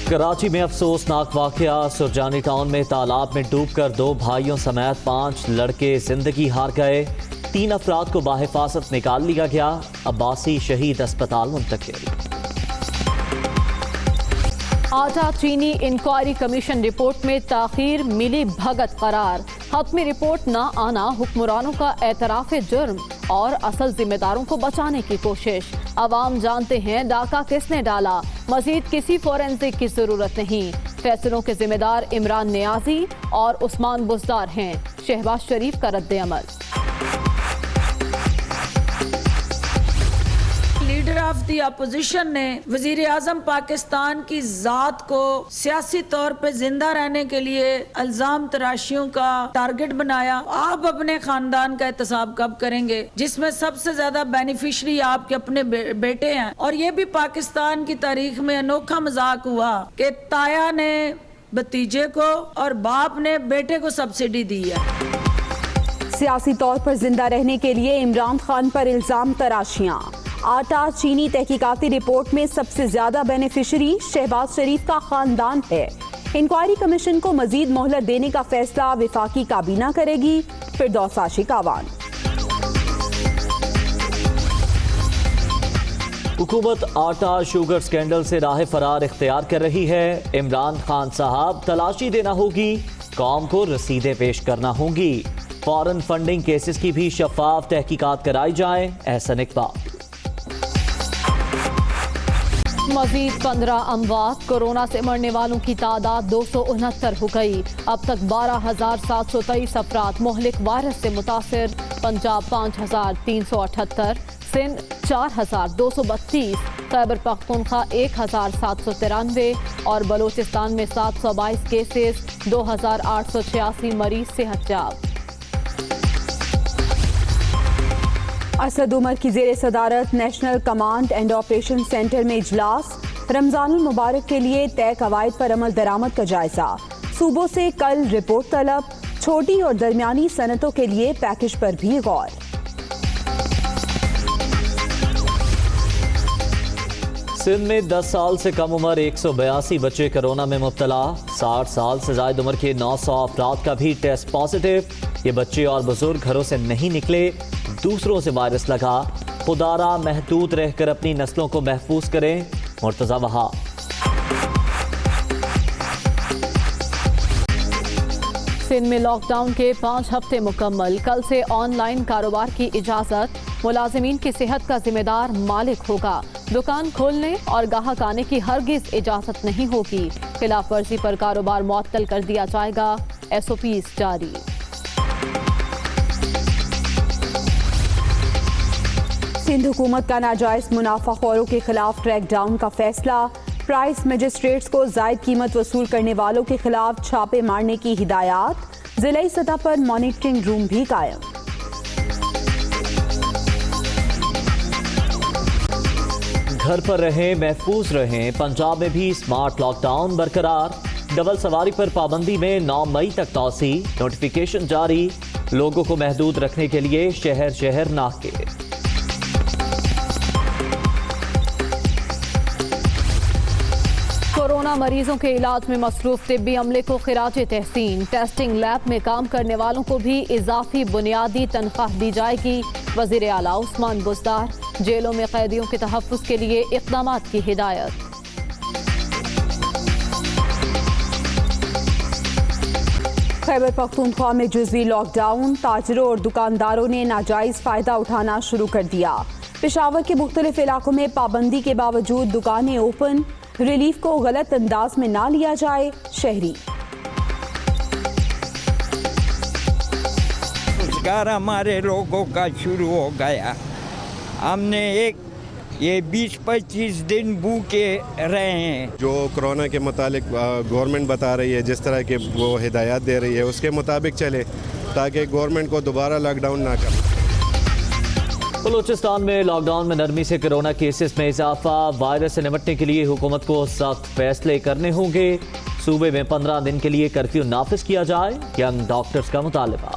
کراچی میں افسوسناک واقعہ، سرجانی ٹاؤن میں تالاب میں ڈوب کر 2 بھائیوں سمیت 5 لڑکے زندگی ہار گئے، 3 افراد کو بحفاظت نکال لیا گیا، عباسی شہید اسپتال منتقل۔ آٹا چینی انکوائری کمیشن رپورٹ میں تاخیر، ملی بھگت قرار، حتمی رپورٹ نہ آنا حکمرانوں کا اعتراف جرم اور اصل ذمہ داروں کو بچانے کی کوشش۔ عوام جانتے ہیں ڈاکہ کس نے ڈالا، مزید کسی فورینسک کی ضرورت نہیں۔ فیصلوں کے ذمہ دار عمران نیازی اور عثمان بزدار ہیں، شہباز شریف کا رد عمل۔ لیڈر آف دی اپوزیشن نے وزیر اعظم پاکستان کی ذات کو سیاسی طور پہ زندہ رہنے کے لیے الزام تراشیوں کا ٹارگٹ بنایا۔ آپ اپنے خاندان کا احتساب کب کریں گے جس میں سب سے زیادہ بینیفیشری آپ کے اپنے بیٹے ہیں؟ اور یہ بھی پاکستان کی تاریخ میں انوکھا مذاق ہوا کہ تایا نے بھتیجے کو اور باپ نے بیٹے کو سبسڈی دی ہے۔ سیاسی طور پر زندہ رہنے کے لیے عمران خان پر الزام تراشیاں۔ آٹا چینی تحقیقاتی رپورٹ میں سب سے زیادہ بینیفیشری شہباز شریف کا خاندان ہے۔ انکوائری کمیشن کو مزید مہلت دینے کا فیصلہ وفاقی کابینہ کرے گی، فردوس عاشق اعوان۔ حکومت آٹا شوگر سکینڈل سے راہ فرار اختیار کر رہی ہے۔ عمران خان صاحب، تلاشی دینا ہوگی، قوم کو رسیدیں پیش کرنا ہوں گی، فارن فنڈنگ کیسز کی بھی شفاف تحقیقات کرائی جائیں، احسن اقبال۔ مزید 15 اموات، کورونا سے مرنے والوں کی تعداد 269 ہو گئی۔ اب تک 12,723 افراد مہلک وائرس سے متاثر۔ پنجاب 5,378، سندھ 4,232، خیبر پختونخوا 1,793 اور بلوچستان میں 722 کیسز، 2,886 مریض صحت یاب۔ اسد عمر کی زیر صدارت national command and operation centre میں اجلاس، رمضان المبارک کے لیے طے قواعد پر عمل درآمد کا جائزہ، صوبوں سے کل رپورٹ طلب، چھوٹی اور درمیانی صنعتوں کے لیے پیکج پر بھی غور۔ سندھ میں 10 سال سے کم عمر 182 بچے کورونا میں مبتلا، 60 سال سے زائد عمر کے 900 افراد کا بھی ٹیسٹ پازیٹیو۔ یہ بچے اور بزرگ گھروں سے نہیں نکلے، دوسروں سے وائرس لگا، خدارا محدود رہ کر اپنی نسلوں کو محفوظ کریں، مرتضی وہاب۔ سندھ میں لاک ڈاؤن کے 5 ہفتے مکمل، کل سے آن لائن کاروبار کی اجازت، ملازمین کی صحت کا ذمہ دار مالک ہوگا، دکان کھولنے اور گاہک آنے کی ہرگز اجازت نہیں ہوگی، خلاف ورزی پر کاروبار معطل کر دیا جائے گا، SOPs جاری۔ سندھ حکومت کا ناجائز منافع خوروں کے خلاف ٹریک ڈاؤن کا فیصلہ، پرائس مجسٹریٹس کو زائد قیمت وصول کرنے والوں کے خلاف چھاپے مارنے کی ہدایات، ضلعی سطح پر مانیٹرنگ روم بھی قائم۔ گھر پر رہیں، محفوظ رہیں، پنجاب میں بھی اسمارٹ لاک ڈاؤن برقرار، ڈبل سواری پر پابندی میں 9 مئی تک توسیع، نوٹیفیکیشن جاری، لوگوں کو محدود رکھنے کے لیے شہر شہر ناکے۔ کورونا مریضوں کے علاج میں مصروف طبی عملے کو خراج تحسین، ٹیسٹنگ لیب میں کام کرنے والوں کو بھی اضافی بنیادی تنخواہ دی جائے گی، وزیر اعلیٰ عثمان بزدار۔ جیلوں میں قیدیوں کے تحفظ کے لیے اقدامات کی ہدایت۔ خیبر پختونخوا میں جزوی لاک ڈاؤن، تاجروں اور دکانداروں نے ناجائز فائدہ اٹھانا شروع کر دیا۔ پشاور کے مختلف علاقوں میں پابندی کے باوجود دکانیں اوپن، ریلیف کو غلط انداز میں نہ لیا جائے، شہری۔ روزگار ہمارے لوگوں کا شروع ہو گیا، ہم نے یہ 20-25 دن بھوکے رہے ہیں۔ جو کورونا کے متعلق گورنمنٹ بتا رہی ہے، جس طرح کے وہ ہدایات دے رہی ہے، اس کے مطابق چلے تاکہ گورنمنٹ کو دوبارہ لاک ڈاؤن نہ کرے۔ بلوچستان میں لاک ڈاؤن میں نرمی سے کورونا کیسز میں اضافہ، وائرس سے نمٹنے کے لیے حکومت کو سخت فیصلے کرنے ہوں گے، صوبے میں 15 دن کے لیے کرفیو نافذ کیا جائے، ینگ ڈاکٹرز کا مطالبہ۔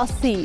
80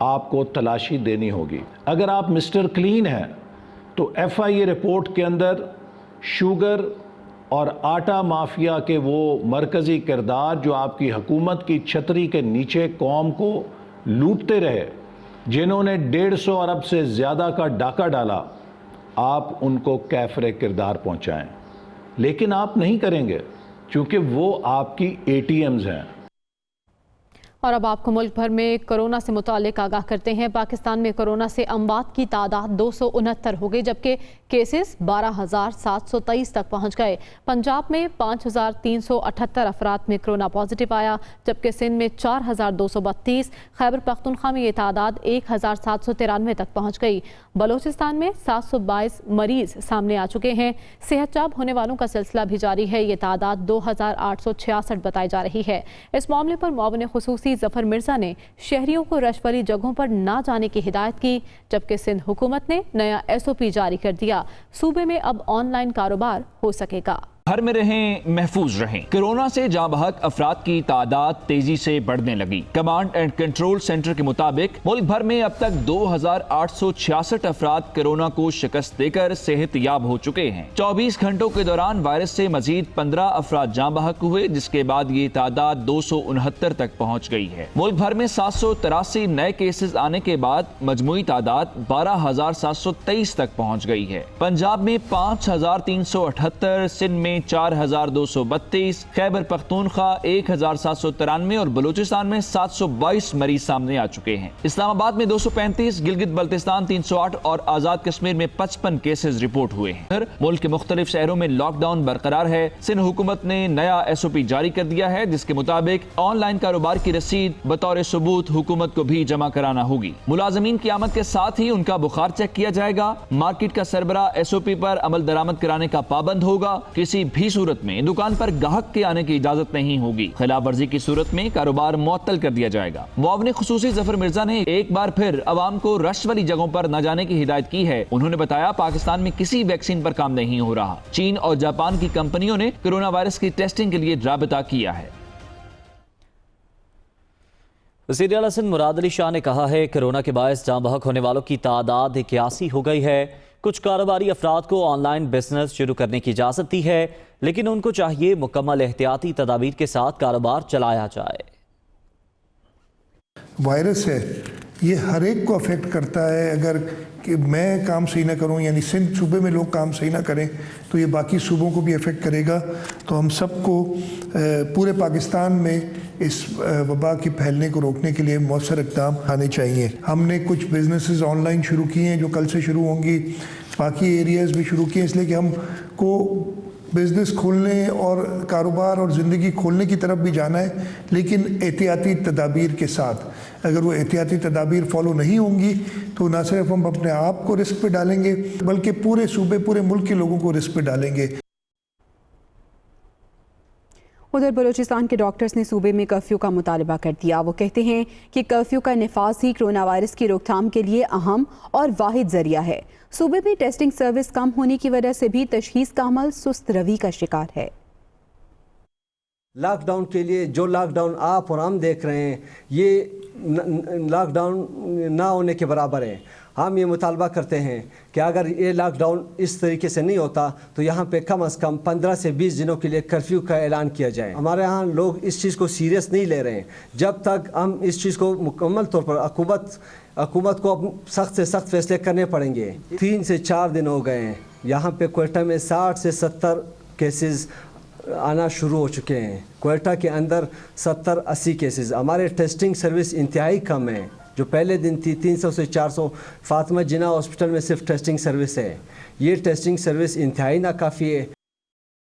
آپ کو تلاشی دینی ہوگی. اگر آپ مسٹر کلین ہیں تو FIA رپورٹ کے اندر شوگر اور آٹا مافیا کے وہ مرکزی کردار جو آپ کی حکومت کی چھتری کے نیچے قوم کو لوٹتے رہے، جنہوں نے 150 ارب سے زیادہ کا ڈاکہ ڈالا، آپ ان کو کیفر کردار پہنچائیں. لیکن آپ نہیں کریں گے کیونکہ وہ آپ کی ATMs ہیں. اور اب آپ کو ملک بھر میں کورونا سے متعلق آگاہ کرتے ہیں. پاکستان میں کورونا سے اموات کی تعداد 269 ہو گئی، جبکہ کیسز 12,723 تک پہنچ گئے. پنجاب میں 5,378 افراد میں کورونا پازیٹیو آیا، جبکہ سندھ میں 4,232. خیبر پختونخوا میں یہ تعداد 1,793 تک پہنچ گئی. بلوچستان میں 722 مریض سامنے آ چکے ہیں. صحت یاب ہونے والوں کا سلسلہ بھی جاری ہے. یہ تعداد 2,866 بتائی جا رہی ہے. اس معاملے پر معاون خصوصی ظفر مرزا نے شہریوں کو رش والی جگہوں پر نہ جانے کی ہدایت کی، جبکہ سندھ حکومت نے نیا SOP جاری کر دیا. صوبے میں اب آن لائن کاروبار ہو سکے گا. گھر میں رہیں، محفوظ رہیں. کورونا سے جاں بحق افراد کی تعداد تیزی سے بڑھنے لگی. کمانڈ اینڈ کنٹرول سینٹر کے مطابق ملک بھر میں اب تک 2,866 افراد کورونا کو شکست دے کر صحت یاب ہو چکے ہیں. 24 گھنٹوں کے دوران وائرس سے مزید 15 افراد جاں بحق ہوئے، جس کے بعد یہ تعداد 269 تک پہنچ گئی ہے. ملک بھر میں 783 نئے کیسز آنے کے بعد مجموعی تعداد 12,723 تک پہنچ گئی ہے. پنجاب میں 5,378، سندھ میں 4,232، خیبر پختونخوا 1,793 اور بلوچستان میں 722 مریض سامنے آ چکے ہیں. اسلام آباد میں 235، گلگت بلتستان 308 اور آزاد کشمیر میں 55 کیسز رپورٹ ہوئے ہیں. ملک کے مختلف شہروں میں لاک ڈاؤن برقرار ہے. سندھ حکومت نے نیا SOP جاری کر دیا ہے، جس کے مطابق آن لائن کاروبار کی رسید بطور ثبوت حکومت کو بھی جمع کرانا ہوگی. ملازمین کی آمد کے ساتھ ہی ان کا بخار چیک کیا جائے گا. مارکیٹ کا سربراہ SOP پر عمل درآمد کرانے کا پابند ہوگا. کسی بھی صورت میں دکان پر گاہک کے آنے کی اجازت نہیں ہوگی. خلاف ورزی کی صورت میں کاروبار معطل کر دیا جائے گا. معاون خصوصی ظفر مرزا نے ایک بار پھر عوام کو رش والی جگہوں پر نہ جانے کی ہدایت کی ہے. انہوں نے بتایا پاکستان میں کسی ویکسین پر کام نہیں ہو رہا. چین اور جاپان کی کمپنیوں نے کورونا وائرس کی ٹیسٹنگ کے لیے رابطہ کیا ہے. وزیر اعلیٰ سندھ مراد علی شاہ نے کہا ہے کورونا کے باعث جاں بحق ہونے والوں کی تعداد 81 ہو گئی ہے. کچھ کاروباری افراد کو آن لائن بزنس شروع کرنے کی اجازت دی ہے، لیکن ان کو چاہیے مکمل احتیاطی تدابیر کے ساتھ کاروبار چلایا جائے. وائرس ہے، یہ ہر ایک کو افیکٹ کرتا ہے. اگر کہ میں کام صحیح نہ کروں، یعنی سندھ صوبے میں لوگ کام صحیح نہ کریں، تو یہ باقی صوبوں کو بھی افیکٹ کرے گا. تو ہم سب کو پورے پاکستان میں اس وبا کے پھیلنے کو روکنے کے لیے مؤثر اقدام اٹھانے چاہیے. ہم نے کچھ بزنسز آن لائن شروع کیے ہیں جو کل سے شروع ہوں گی. باقی ایریاز بھی شروع کیے، اس لیے کہ ہم کو بزنس کھولنے اور کاروبار اور زندگی کھولنے کی طرف بھی جانا ہے، لیکن احتیاطی تدابیر کے ساتھ. اگر وہ احتیاطی تدابیر فالو نہیں ہوں گی تو نہ صرف ہم اپنے آپ کو رسک پہ ڈالیں گے، بلکہ پورے صوبے، پورے ملک کے لوگوں کو رسک پہ ڈالیں گے. ادھر بلوچستان کے ڈاکٹرز نے صوبے میں کرفیو کا مطالبہ کر دیا. وہ کہتے ہیں کہ کرفیو کا نفاذ ہی کرونا وائرس کی روک تھام کے لیے اہم اور واحد ذریعہ ہے. صوبے میں ٹیسٹنگ سروس کم ہونے کی وجہ سے بھی تشخیص کا عمل سست روی کا شکار ہے. لاک ڈاؤن کے لیے جو لاک ڈاؤن آپ اور ہم دیکھ رہے ہیں، یہ لاک ڈاؤن نہ ہونے کے برابر ہے. ہم یہ مطالبہ کرتے ہیں کہ اگر یہ لاک ڈاؤن اس طریقے سے نہیں ہوتا تو یہاں پہ کم از کم 15 سے 20 دنوں کے لیے کرفیو کا اعلان کیا جائے. ہمارے ہاں لوگ اس چیز کو سیریس نہیں لے رہے ہیں. جب تک ہم اس چیز کو مکمل طور پر حکومت کو سخت سے سخت فیصلے کرنے پڑیں گے. 3 سے 4 دن ہو گئے ہیں، یہاں پہ کوئٹہ میں 60 سے 70 کیسز آنا شروع ہو چکے ہیں. کوئٹہ کے اندر 70-80 کیسز. ہمارے ٹیسٹنگ سروس انتہائی کم ہے. جو پہلے دن تھی 300 سے 400 فاطمہ جناح ہاسپٹل میں صرف ٹیسٹنگ سروس ہے. یہ ٹیسٹنگ سروس انتہائی ناکافی ہے.